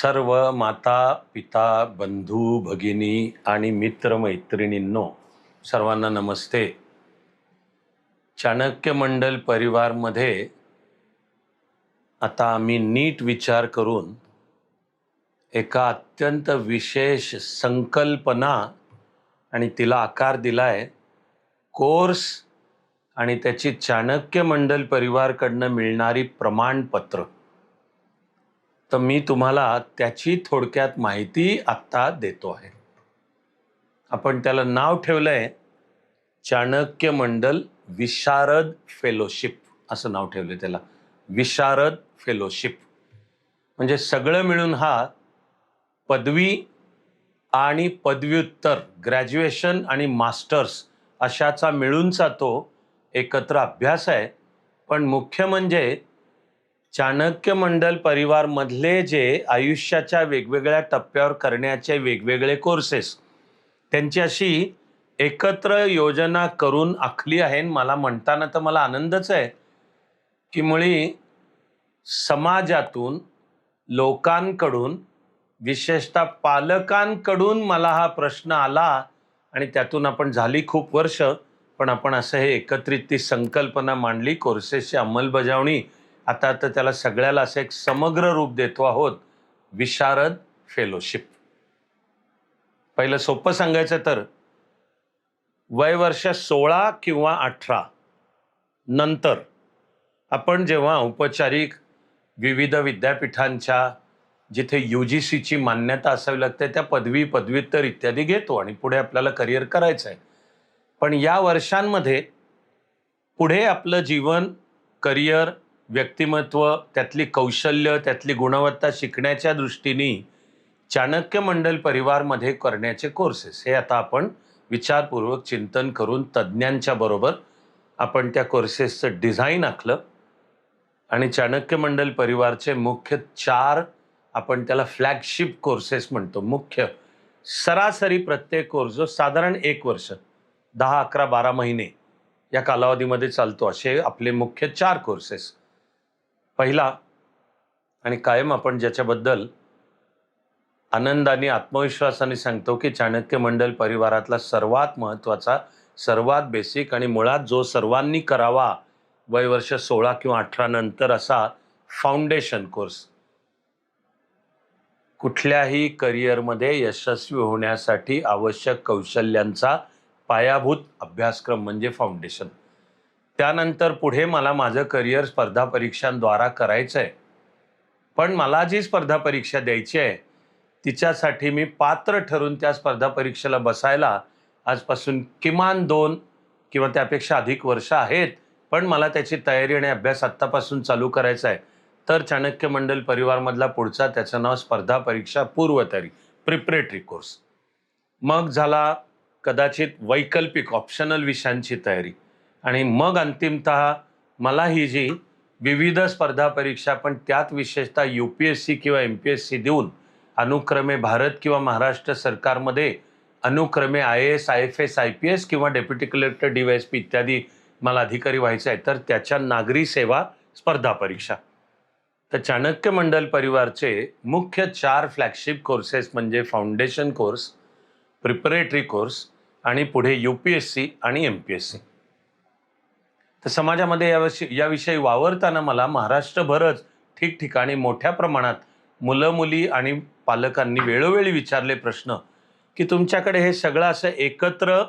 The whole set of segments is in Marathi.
सर्व माता पिता बंधू भगिनी आणि मित्र मैत्रिणींनो, सर्वांना नमस्ते. चाणक्य मंडल परिवारमध्ये आता आम्ही नीट विचार करून एका अत्यंत विशेष संकल्पना आणि तिला आकार दिलाय कोर्स आणि त्याची चाणक्य मंडल परिवारकडनं मिळणारी प्रमाणपत्र. तर मी तुम्हाला त्याची थोडक्यात माहिती आत्ता देतो आहे. आपण त्याला नाव ठेवलंय चाणक्य मंडल विशारद फेलोशिप असं नाव ठेवलंय त्याला. विशारद फेलोशिप म्हणजे सगळं मिळून हा पदवी आणि पदव्युत्तर ग्रॅज्युएशन आणि मास्टर्स अशाचा मिळूनचा तो एकत्र अभ्यास आहे. पण मुख्य म्हणजे चाणक्य मंडल परिवारमधले जे आयुष्याच्या वेगवेगळ्या टप्प्यावर करण्याचे वेगवेगळे कोर्सेस त्यांची अशी एकत्र योजना करून आखली आहे. मला म्हणताना तर मला आनंदच आहे की मुळी समाजातून लोकांकडून विशेषतः पालकांकडून मला हा प्रश्न आला आणि त्यातून आपण झाली खूप वर्ष, पण आपण असं हे एकत्रित ती संकल्पना मांडली, कोर्सेसची अंमलबजावणी. आता तर त्याला सगळ्याला असं एक समग्र रूप देतो आहोत, विशारद फेलोशिप. पहिलं सोपं सांगायचं तर वय वर्ष 16 किंवा 18 नंतर आपण जेव्हा औपचारिक विविध विद्यापीठांच्या जिथे UGCची मान्यता असावी लागते त्या पदवी पदव्युत्तर इत्यादी घेतो आणि पुढे आपल्याला करिअर करायचं आहे. पण या वर्षांमध्ये पुढे आपलं जीवन, करिअर, व्यक्तिमत्व, त्यातली कौशल्य, त्यातली गुणवत्ता शिकण्याच्या दृष्टीने चाणक्य मंडल परिवारमध्ये करण्याचे कोर्सेस हे आता आपण विचारपूर्वक चिंतन करून तज्ज्ञांच्या बरोबर आपण त्या कोर्सेसचं डिझाईन आखलं आणि चाणक्य मंडल परिवारचे मुख्य 4 आपण त्याला फ्लॅगशिप कोर्सेस म्हणतो. मुख्य सरासरी प्रत्येक कोर्स जो साधारण 1 वर्ष 10, 11, 12 महिने या कालावधीमध्ये चालतो असे आपले मुख्य 4 कोर्सेस. पहिला आणि कायम आपण ज्याच्याबद्दल आनंदाने आत्मविश्वासाने सांगतो की चाणक्य मंडल परिवारातला सर्वात महत्त्वाचा, सर्वात बेसिक आणि मुळात जो सर्वांनी करावा वय वर्ष 16 किंवा 18 नंतर असा फाउंडेशन कोर्स. कुठल्याही करिअरमध्ये यशस्वी होण्यासाठी आवश्यक कौशल्यांचा पायाभूत अभ्यासक्रम म्हणजे फाउंडेशन. त्यानंतर पुढे मला माझं करिअर स्पर्धा परीक्षांद्वारा करायचं आहे, पण मला जी स्पर्धा परीक्षा द्यायची आहे तिच्यासाठी मी पात्र ठरून त्या स्पर्धा परीक्षेला बसायला आजपासून किमान 2 किंवा त्यापेक्षा अधिक वर्ष आहेत, पण मला त्याची तयारी आणि अभ्यास आत्तापासून चालू करायचा आहे. तर चाणक्य मंडल परिवारमधला पुढचा त्याचं नाव स्पर्धा परीक्षा पूर्वतयारी, प्रिपरेटरी कोर्स. मग झाला कदाचित वैकल्पिक ऑप्शनल विषयांची तयारी आणि मग अंतिमतः मला ही जी विविध स्पर्धा परीक्षा पण त्यात विशेषतः UPSC किंवा MPSC देऊन अनुक्रमे भारत किंवा महाराष्ट्र सरकारमध्ये अनुक्रमे IAS, IFS, IPS किंवा डेप्युटी कलेक्टर DYSP इत्यादी मला अधिकारी व्हायचं आहे, तर त्याच्या नागरी सेवा स्पर्धा परीक्षा. तर चाणक्य मंडल परिवारचे मुख्य 4 फ्लॅगशिप कोर्सेस म्हणजे फाउंडेशन कोर्स, प्रिपरेटरी कोर्स आणि पुढे UPSC आणि MPSC. तर समाजामध्ये याविषयी वावरताना मला महाराष्ट्रभरच ठिकठिकाणी मोठ्या प्रमाणात मुलं मुली आणि पालकांनी वेळोवेळी विचारले प्रश्न की तुमच्याकडे हे सगळं असं एकत्र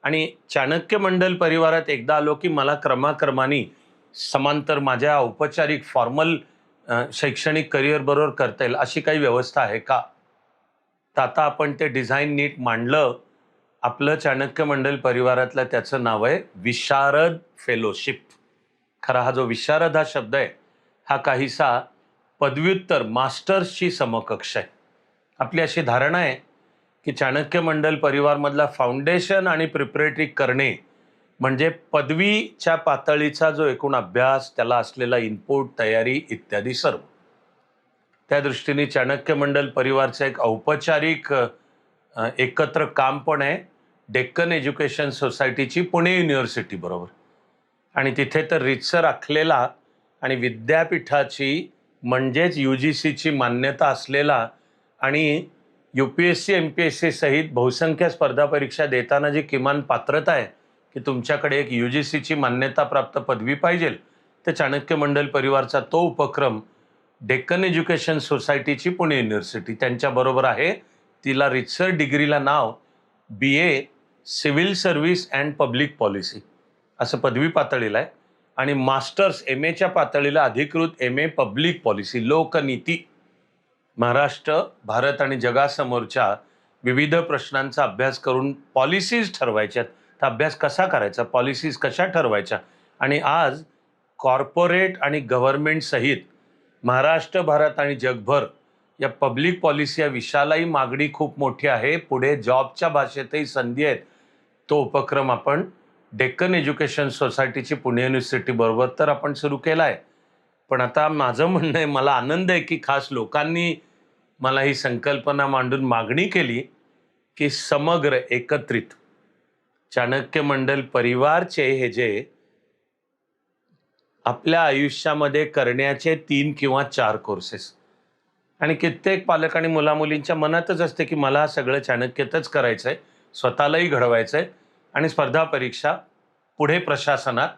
आणि चाणक्य मंडल परिवारात एकदा आलो की मला क्रमाक्रमाने समांतर माझ्या औपचारिक फॉर्मल शैक्षणिक करिअर बरोबर करता येईल अशी काही व्यवस्था आहे का? तर आता आपण ते डिझाईन नीट मांडलं. आपलं चाणक्य मंडल परिवारातलं त्याचं नाव आहे विशारद फेलोशिप. खरा हा जो विशारद हा शब्द आहे हा काहीसा पदव्युत्तर मास्टर्सची समकक्ष आहे. आपली अशी धारणा आहे की चाणक्य मंडल परिवारमधला फाउंडेशन आणि प्रिपरेटरी करणे म्हणजे पदवीच्या पातळीचा जो एकूण अभ्यास, त्याला असलेला इनपुट, तयारी इत्यादी सर्व. त्या दृष्टीने चाणक्य मंडल परिवारचं एक औपचारिक एकत्र काम पण आहे डेक्कन एज्युकेशन सोसायटीची पुणे युनिव्हर्सिटी बरोबर. आणि तिथे तर रीतसर आखलेला आणि विद्यापीठाची म्हणजेच UGCची मान्यता असलेला आणि UPSC MPSC सहित बहुसंख्य स्पर्धा परीक्षा देताना जी किमान पात्रता आहे की तुमच्याकडे एक UGCची मान्यताप्राप्त पदवी पाहिजे, तर चाणक्य मंडल परिवारचा तो उपक्रम डेक्कन एज्युकेशन सोसायटीची पुणे युनिव्हर्सिटी त्यांच्याबरोबर आहे. तिला रिसर्च डिग्रीला नाव BA civil service and public policy असं पदवी पातळीला आहे आणि मास्टर्स MAच्या पातळीला अधिकृत MA public policy Lokniti. Maharashtra, Bharat आणि जगासमोरच्या विविध प्रश्नांचा अभ्यास करून पॉलिसीज ठरवायच्यात. तर अभ्यास कसा करायचा, पॉलिसीज कशा ठरवायच्या, आणि आज कॉर्पोरेट आणि गव्हर्नमेंट सहित महाराष्ट्र, भारत आणि जगभर या पब्लिक पॉलिसी या विषयालाही मागणी खूप मोठी आहे. पुढे जॉबच्या भाषेतही संधी आहेत. तो उपक्रम आपण डेक्कन एज्युकेशन सोसायटीची पुणे युनिव्हर्सिटी बरोबर तर आपण सुरू केला आहे. पण आता माझं म्हणणं आहे, मला आनंद आहे की खास लोकांनी मला ही संकल्पना मांडून मागणी केली की समग्र एकत्रित चाणक्य मंडल परिवारचे हे जे आपल्या आयुष्यामध्ये करण्याचे 3 किंवा 4 कोर्सेस, आणि कित्येक पालक आणि मुलामुलींच्या मनातच असते की मला सगळं चाणक्यातच करायचं आहे, स्वतःलाही घडवायचं आहे आणि स्पर्धा परीक्षा, पुढे प्रशासनात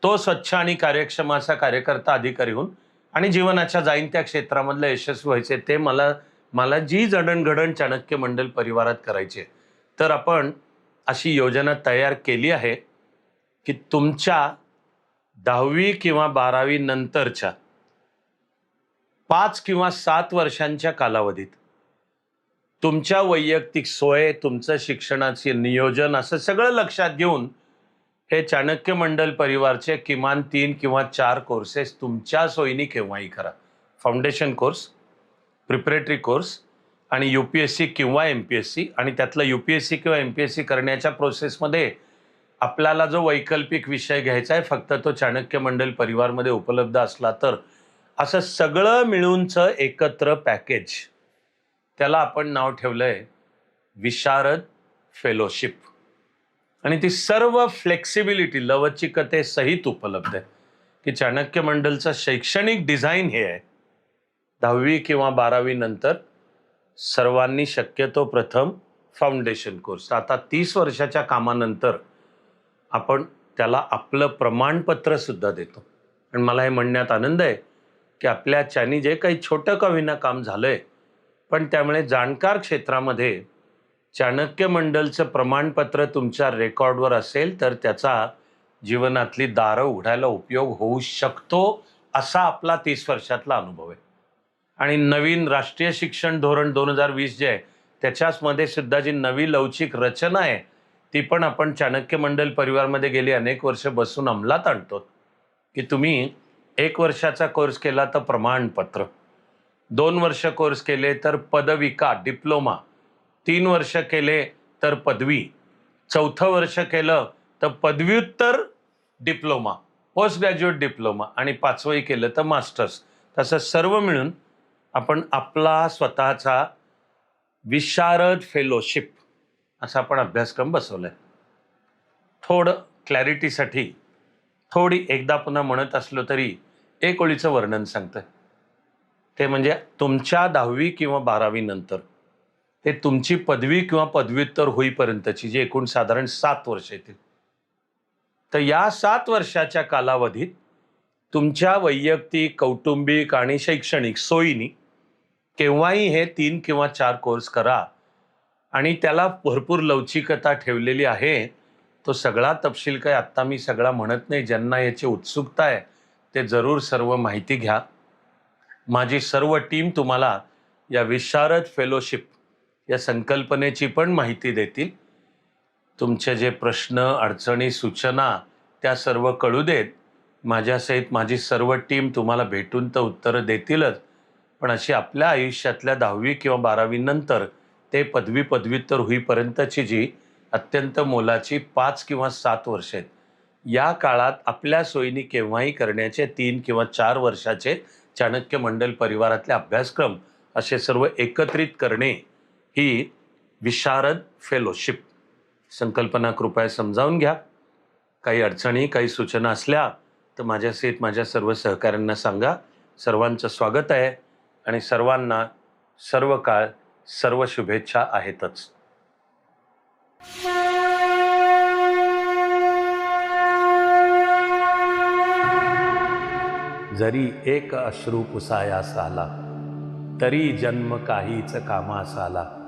तो स्वच्छ आणि कार्यक्षम असा कार्यकर्ता अधिकारी होऊन आणि जीवनाच्या जाईन त्या क्षेत्रामधलं यशस्वी व्हायचे. ते मला जी जडणघडण चाणक्य मंडल परिवारात करायची आहे. तर आपण अशी योजना तयार केली आहे की तुमच्या 10वी किंवा 12वी नंतरच्या 5 किंवा 7 वर्षांच्या कालावधीत तुमच्या वैयक्तिक सोय, तुमचं शिक्षणाचे नियोजन असं सगळं लक्षात घेऊन हे चाणक्य मंडल परिवारचे किमान 3 किंवा 4 कोर्सेस तुमच्या सोयीने केव्हाही करा. फाउंडेशन कोर्स, प्रिपरेटरी कोर्स आणि UPSC किंवा MPSC, आणि त्यातलं UPSC किंवा MPSC करण्याच्या प्रोसेसमध्ये आपल्याला जो वैकल्पिक विषय घ्यायचा आहे फक्त तो चाणक्य मंडल परिवारमध्ये उपलब्ध असला तर, असं सगळं मिळूनचं एकत्र पॅकेज, त्याला आपण नाव ठेवलंय विशारद फेलोशिप. आणि ती सर्व फ्लेक्सिबिलिटी लवचिकतेसहित उपलब्ध आहे की चाणक्य मंडलचं शैक्षणिक डिझाईन हे आहे. 10वी किंवा 12वी नंतर सर्वांनी शक्यतो प्रथम फाउंडेशन कोर्स, आता 30 वर्षाच्या कामानंतर आपण त्याला आपलं प्रमाणपत्र सुद्धा देतो. आणि मला हे म्हणण्यात आनंद आहे की आपल्याच्यानी जे काही छोटं का होईना काम झालंय, पण त्यामुळे जाणकार क्षेत्रामध्ये चाणक्य मंडलचं प्रमाणपत्र तुमच्या रेकॉर्डवर असेल तर त्याचा जीवनातली दारं उघडायला उपयोग होऊ शकतो, असा आपला 30 वर्षातला अनुभव आहे. आणि नवीन राष्ट्रीय शिक्षण धोरण 2020 जे आहे त्याच्यामध्ये सुद्धा जी नवी लवचिक रचना आहे ती पण आपण चाणक्य मंडल परिवारमध्ये गेली अनेक वर्ष बसून अंमलात आणतो की तुम्ही 1 वर्षाचा कोर्स केला तर प्रमाणपत्र, 2 वर्ष कोर्स केले तर पदविका डिप्लोमा, 3 वर्ष केले तर पदवी, 4थं वर्ष केलं तर पदव्युत्तर डिप्लोमा, पोस्ट ग्रॅज्युएट डिप्लोमा, आणि 5वंही केलं तर मास्टर्स. तसं सर्व मिळून आपण आपला स्वतःचा विशारद फेलोशिप असा आपण अभ्यासक्रम बसवलाय. थोडं क्लॅरिटीसाठी थोडी एकदा पुन्हा म्हणत असलो तरी एक ओळीचं वर्णन सांगतोय. ते म्हणजे तुमच्या 10वी किंवा 12वी नंतर ते तुमची पदवी किंवा पदव्युत्तर होईपर्यंतची जी एकूण साधारण 7 वर्ष येतील, तर या 7 वर्षाच्या कालावधीत तुमच्या वैयक्तिक, कौटुंबिक आणि शैक्षणिक सोयीनी केव्हाही हे 3 किंवा 4 कोर्स करा. आणि त्याला भरपूर लवचिकता ठेवलेली आहे. तो सगळा तपशील काय आत्ता मी सगळा म्हणत नाही. ज्यांना याची उत्सुकता आहे ते जरूर सर्व माहिती घ्या. माझी सर्व टीम तुम्हाला या विशारद फेलोशिप या संकल्पनेची पण माहिती देतील. तुमचे जे प्रश्न, अडचणी, सूचना त्या सर्व कळू देत. माझ्यासहित माझी सर्व टीम तुम्हाला भेटून तर उत्तरं देतीलच, पण अशी आपल्या आयुष्यातल्या 10वी किंवा 12वी नंतर ते पदवी पदव्युत्तर होईपर्यंतची जी अत्यंत मोलाची 5 किंवा 7 वर्ष आहेत, या काळात आपल्या सोयीने केव्हाही करण्याचे 3 किंवा 4 वर्षाचे चाणक्य मंडल परिवारातले अभ्यासक्रम असे सर्व एकत्रित करणे ही विशारद फेलोशिप संकल्पना कृपया समजावून घ्या. काही अडचणी, काही सूचना असल्या तर माझ्यासहित माझ्या सर्व सहकाऱ्यांना सांगा. सर्वांचं स्वागत आहे आणि सर्वांना सर्व काळ सर्व शुभेच्छा आहेतच. जरी एक अश्रू पुसायास आला, तरी जन्म काहीच कामास आला.